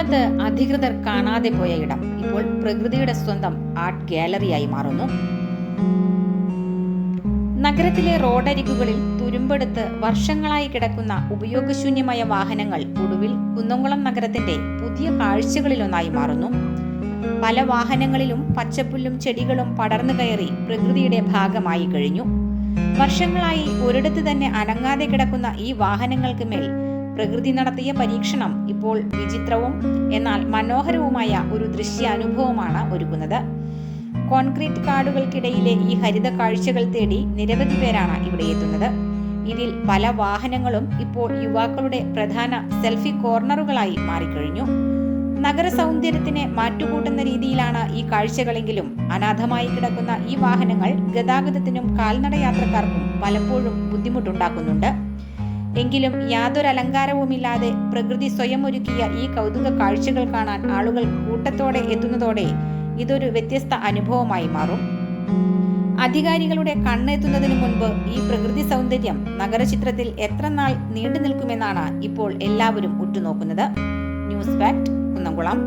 കുന്നംകുളത്ത് അധികൃതർ കാണാതെ പോയ ഇടം ഇപ്പോൾ പ്രകൃതിയുടെ സ്വന്തം ആർട്ട് ഗാലറിയായി മാറുന്നു. നഗരത്തിലെ റോഡരികുകളിൽ തുരുമ്പെടുത്ത് വർഷങ്ങളായി കിടക്കുന്ന ഉപയോഗശൂന്യമായ വാഹനങ്ങൾ ഒടുവിൽ കുന്നംകുളം നഗരത്തിന്റെ പുതിയ കാഴ്ചകളിലൊന്നായി മാറുന്നു. പല വാഹനങ്ങളിലും പച്ചപ്പുല്ലും ചെടികളും പടർന്നു കയറി പ്രകൃതിയുടെ ഭാഗമായി കഴിഞ്ഞു. വർഷങ്ങളായി ഒരിടത്ത് തന്നെ അനങ്ങാതെ കിടക്കുന്ന ഈ വാഹനങ്ങൾക്ക് മേൽ പ്രകൃതി നടത്തിയ പരീക്ഷണം ഇപ്പോൾ വിചിത്രവും എന്നാൽ മനോഹരവുമായ ഒരു ദൃശ്യാനുഭവമാണ് ഒരുക്കുന്നത്. കോൺക്രീറ്റ് കാടുകൾക്കിടയിലെ ഈ ഹരിത കാഴ്ചകൾ തേടി നിരവധി പേരാണ് ഇവിടെ എത്തുന്നത്. ഇതിൽ പല വാഹനങ്ങളും ഇപ്പോൾ യുവാക്കളുടെ പ്രധാന സെൽഫി കോർണറുകളായി മാറിക്കഴിഞ്ഞു. നഗര സൗന്ദര്യത്തിന് മാറ്റുകൂട്ടുന്ന രീതിയിലാണ് ഈ കാഴ്ചകളെങ്കിലും അനാഥമായി കിടക്കുന്ന ഈ വാഹനങ്ങൾ ഗതാഗതത്തിനും കാൽനടയാത്രക്കാർക്കും പലപ്പോഴും ബുദ്ധിമുട്ടുണ്ടാക്കുന്നുണ്ട്. എങ്കിലും യാതൊരു അലങ്കാരവുമില്ലാതെ പ്രകൃതി സ്വയം ഒരുക്കിയ ഈ കൗതുക കാഴ്ചകൾ കാണാൻ ആളുകൾ കൂട്ടത്തോടെ എത്തുന്നതോടെ ഇതൊരു വ്യത്യസ്ത അനുഭവമായി മാറും. അധികാരികളുടെ കണ്ണെത്തുന്നതിന് മുൻപ് ഈ പ്രകൃതി സൗന്ദര്യം നഗരചിത്രത്തിൽ എത്ര നാൾ നീണ്ടു നിൽക്കുമെന്നാണ് ഇപ്പോൾ എല്ലാവരും ഉറ്റുനോക്കുന്നത്. News fact Kunnamkulam.